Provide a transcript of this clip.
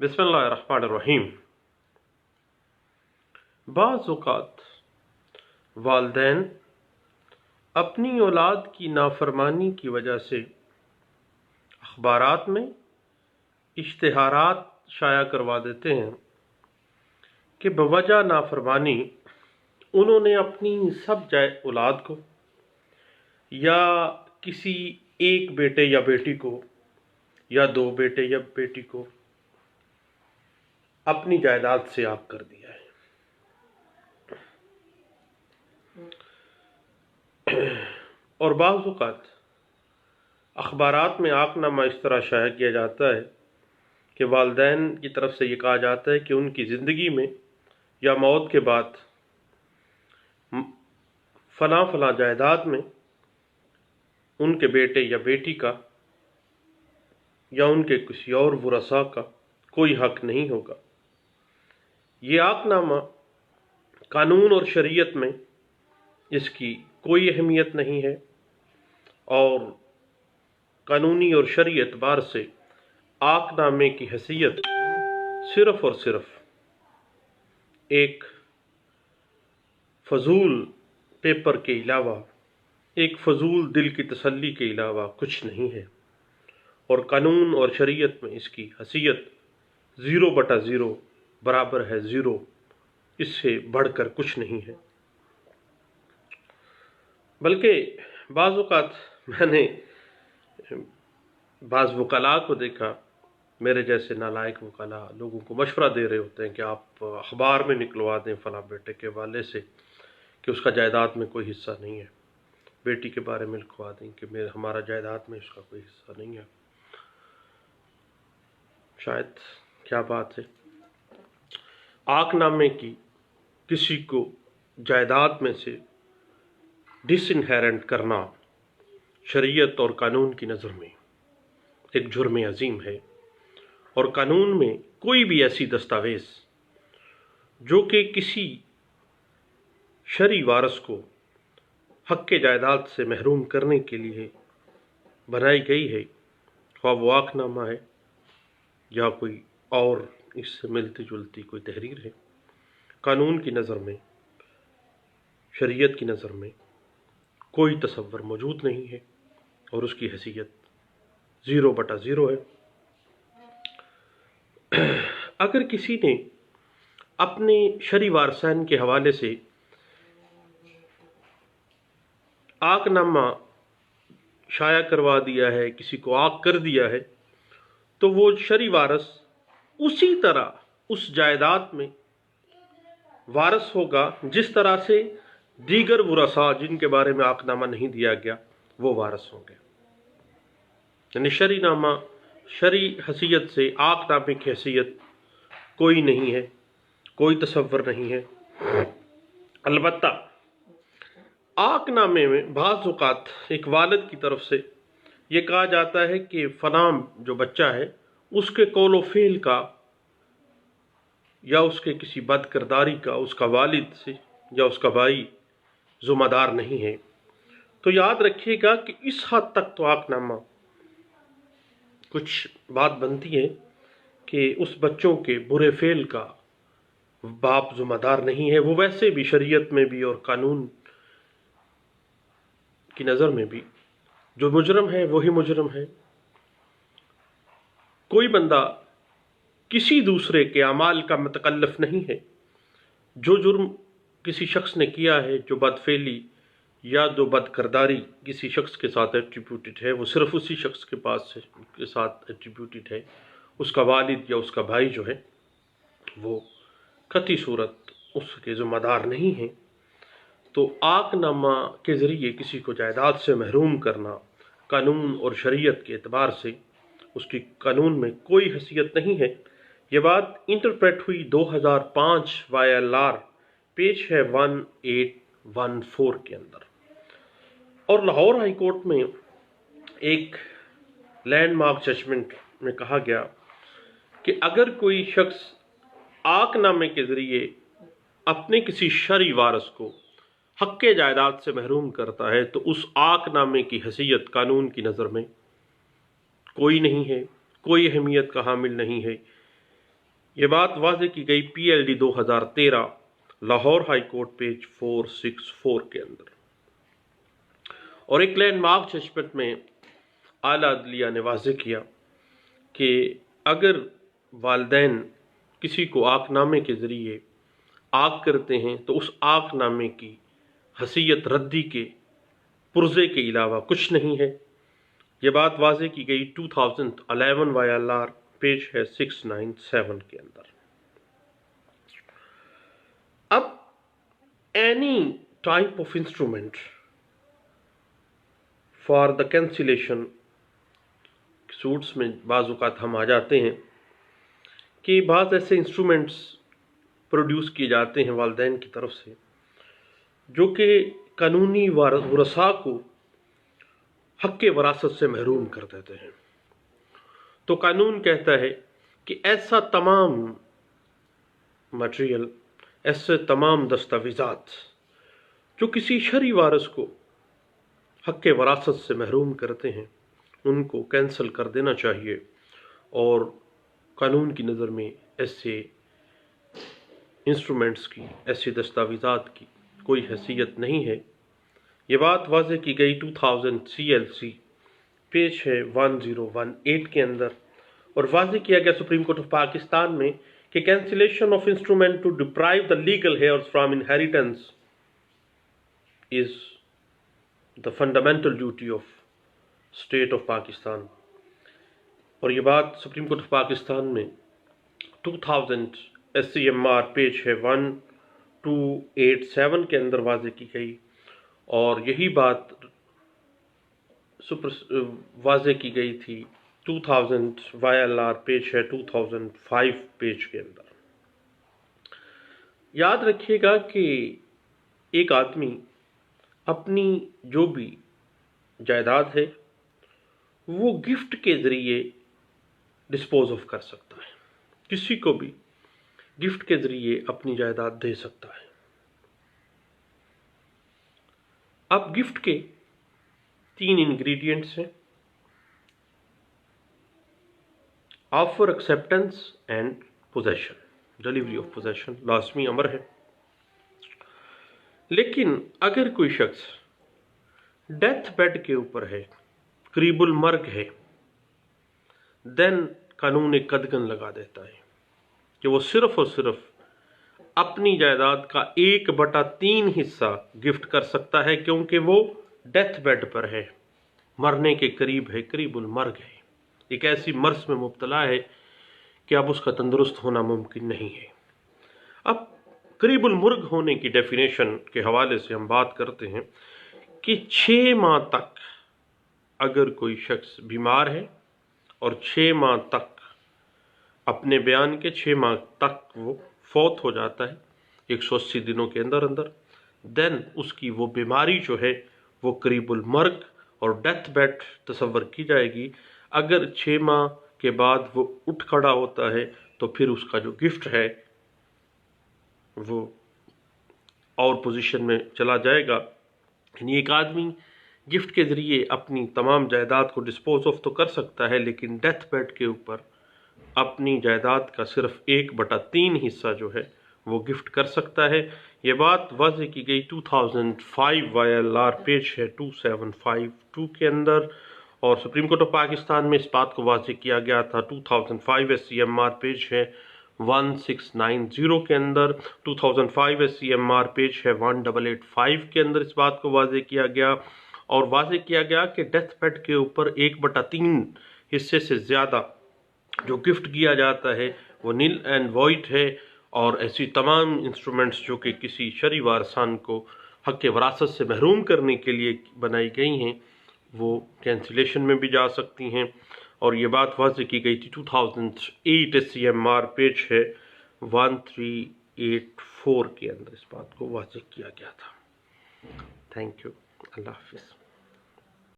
बिस्मिल्लाहिर्रहमानिर्रहीम। बाज़ औक़ात वालिदैन अपनी औलाद की नाफरमानी की वजह से अखबारात में इश्तिहारात शाया करवा देते हैं कि बवजह नाफरमानी उन्होंने अपनी सब औलाद को या किसी एक बेटे या बेटी को या दो बेटे या बेटी को अपनी जायदाद से आग कर दिया है। और बाज़ औक़ात अखबारात में आगनामा इस तरह शाया किया जाता है कि वालिदैन की तरफ से ये कहा जाता है कि उनकी ज़िंदगी में या मौत के बाद फ़लाँ फ़लाँ जायदाद में उनके बेटे या बेटी का या उनके किसी और वरसा का कोई हक़ नहीं होगा। ये आगनामा कानून और शरीयत में इसकी कोई अहमियत नहीं है और कानूनी और शरई एतबार से आगनामे की हैसियत सिर्फ़ और सिर्फ़ एक फ़जूल पेपर के अलावा, एक फ़जूल दिल की तसल्ली के अलावा कुछ नहीं है और कानून और शरीयत में इसकी हैसियत 0/0 बराबर है 0, इससे बढ़कर कुछ नहीं है। बल्कि बाज़ औक़ात मैंने बाज़ वकला को देखा, मेरे जैसे नालायक वकला लोगों को मशवरा दे रहे होते हैं कि आप अखबार में निकलवा दें फ़लाँ बेटे के वाले से कि उसका जायदाद में कोई हिस्सा नहीं है, बेटी के बारे में लिखवा दें कि हमारा जायदाद में उसका कोई हिस्सा नहीं है। शायद क्या बात है, आगनामे की किसी को जायदाद में से डिसइनहेरेंट करना शरीयत और कानून की नज़र में एक जुर्म अजीम है और कानून में कोई भी ऐसी दस्तावेज़ जो कि किसी शरई वारस को हक़ जायदाद से महरूम करने के लिए बनाई गई है, ख्वाह वो आगनामा है या कोई और इससे मिलती जुलती कोई तहरीर है, कानून की नज़र में, शरीयत की नज़र में कोई तसव्वुर मौजूद नहीं है और उसकी हैसियत 0/0 है। अगर किसी ने अपने शरई वारसाइन के हवाले से आगनामा शाया करवा दिया है, किसी को आग कर दिया है, तो वो शरई वारस उसी तरह उस जायदाद में वारस होगा जिस तरह से दीगर वरसा जिनके बारे में आगनामा नहीं दिया गया वो वारस होंगे। यानी शरई नामा, शरई हैसियत से आगनामे की हैसियत कोई नहीं है, कोई तसव्वुर नहीं है। अलबत्ता आगनामे में बाज़ औक़ात एक वालिद की तरफ से ये कहा जाता है कि फ़लाँ जो बच्चा है उसके कौल व फ़ेल का या उसके किसी बद किरदारी का उसका वालिद से या उसका भाई ज़िम्मेदार नहीं है। तो याद रखिएगा कि इस हद तक तो आगनामा कुछ बात बनती है कि उस बच्चों के बुरे फ़ेल का बाप ज़िम्मेदार नहीं है। वो वैसे भी शरीयत में भी और कानून की नज़र में भी जो मुजरम है वही मुजरम है। कोई बंदा किसी दूसरे के अमाल का मुतकल्लिफ नहीं है। जो जुर्म किसी शख्स ने किया है, जो बदफेली या जो बदकिरदारी किसी शख्स के साथ एट्रीब्यूटेड है, वो सिर्फ उसी शख्स के पास के साथ एट्रीब्यूटेड है। उसका वालिद या उसका भाई जो है वो कतई सूरत उसके ज़िम्मेदार नहीं है। तो आगनामा के ज़रिए किसी को जायदाद से महरूम करना कानून और शरीयत के एतबार से उसकी कानून में कोई हैसियत नहीं है। ये बात इंटरप्रेट हुई 2005 YLR पेज है 1814 के अंदर। और लाहौर हाई कोर्ट में एक लैंडमार्क जजमेंट में कहा गया कि अगर कोई शख्स आगनामे के ज़रिए अपने किसी शरई वारस को हक़ जायदाद से महरूम करता है तो उस आगनामे की हैसियत कानून की नज़र में कोई नहीं है, कोई अहमियत का हामिल नहीं है। ये बात वाज़ेह की गई PLD 2013 Lahore high court page 464 के अंदर। और एक लैंडमार्क जजमेंट में आला अदलिया ने वाज़ेह किया कि अगर वालिदैन किसी को आकनामे के ज़रिए आग करते हैं तो उस आकनामे की हसीयत रद्दी के पुर्जे के अलावा कुछ नहीं है। ये बात वाज़ेह की गई 2011 YLR पेज है 697 के अंदर। अब any type of instrument for the cancellation, suits में बाज़ औक़ात हम आ जाते हैं कि बाज़ ऐसे इंस्ट्रूमेंट्स प्रोड्यूस किए जाते हैं वालिदैन की तरफ से जो कि कानूनी वरसा को हक़ वरासत से महरूम कर देते हैं। तो कानून कहता है कि ऐसा तमाम मटेरियल, ऐसे तमाम दस्तावेज़ात जो किसी शरई वारिस को हक़ वरासत से महरूम करते हैं उनको कैंसिल कर देना चाहिए। और कानून की नज़र में ऐसे इंस्ट्रूमेंट्स की, ऐसे दस्तावेज़ात की कोई हैसियत नहीं है। ये बात वाज़ेह की गई 2000 CLC पेज है 1018 के अंदर। और वाज़ेह किया गया सुप्रीम कोर्ट ऑफ पाकिस्तान में कि cancellation of instrument to deprive the legal heirs from inheritance is the fundamental duty of state of Pakistan. और ये बात सुप्रीम कोर्ट ऑफ पाकिस्तान में 2000 SCMR पेज है 1287 के अंदर वाज़ेह की गई। और यही बात वाज़ेह की गई थी 2000 YLR पेज है 2005 पेज के अंदर। याद रखिएगा कि एक आदमी अपनी जो भी जायदाद है वो गिफ्ट के ज़रिए डिस्पोज ऑफ कर सकता है, किसी को भी गिफ्ट के ज़रिए अपनी जायदाद दे सकता है। अब गिफ्ट के 3 इंग्रेडिएंट्स हैं, offer, acceptance and possession. Delivery of possession लाजमी अमर है। लेकिन अगर कोई शख्स डेथ बेड के ऊपर है, करीबुल मर्ग है, देन कानून एक कदगन लगा देता है कि वो सिर्फ और सिर्फ अपनी जायदाद का 1/3 हिस्सा गिफ्ट कर सकता है, क्योंकि वो डेथ बेड पर है, मरने के करीब है, करीबुल मर्ग है, एक ऐसी मर्ज में मुब्तला है कि अब उसका तंदुरुस्त होना मुमकिन नहीं है। अब करीबुल मुर्ग होने की डेफिनेशन के हवाले से हम बात करते हैं कि 6 माह तक अगर कोई शख्स बीमार है और 6 माह तक, अपने बयान के 6 माह तक वो फौत हो जाता है 180 दिनों के अंदर अंदर, देन उसकी वो बीमारी जो है वो करीबुल मर्ग और डेथ बेड तस्वर की जाएगी। अगर 6 माह के बाद वो उठ खड़ा होता है तो फिर उसका जो गिफ्ट है वो और पोजीशन में चला जाएगा। यानी एक आदमी गिफ्ट के ज़रिए अपनी तमाम जायदाद को डिस्पोज ऑफ तो कर सकता है, लेकिन डेथ बेड के ऊपर अपनी जायदाद का सिर्फ 1/3 हिस्सा जो है वो गिफ्ट कर सकता है। ये बात वाज़ेह की गई 2005 YLR पेज है 2752 के अंदर। और सुप्रीम कोर्ट ऑफ पाकिस्तान में इस बात को वाज़ेह किया गया था 2005 SCMR पेज है 1690 के अंदर। 2005 SCMR पेज है 1885 के अंदर इस बात को वाज़ेह किया गया। और वाज़ेह किया गया कि डेथ बेड के ऊपर 1/3 हिस्से से ज़्यादा जो गिफ्ट किया जाता है वो नील एंड वॉइड है। और ऐसी तमाम इंस्ट्रूमेंट्स जो कि किसी शरई वारसान को हक़ वरासत से महरूम करने के लिए बनाई गई हैं वो कैंसिलेशन में भी जा सकती हैं। और ये बात वाज़ेह की गई थी 2008 SCMR पेज है 1384 के अंदर इस बात को वाज़ेह किया गया था। Thank you. अल्लाह हाफ़िज़।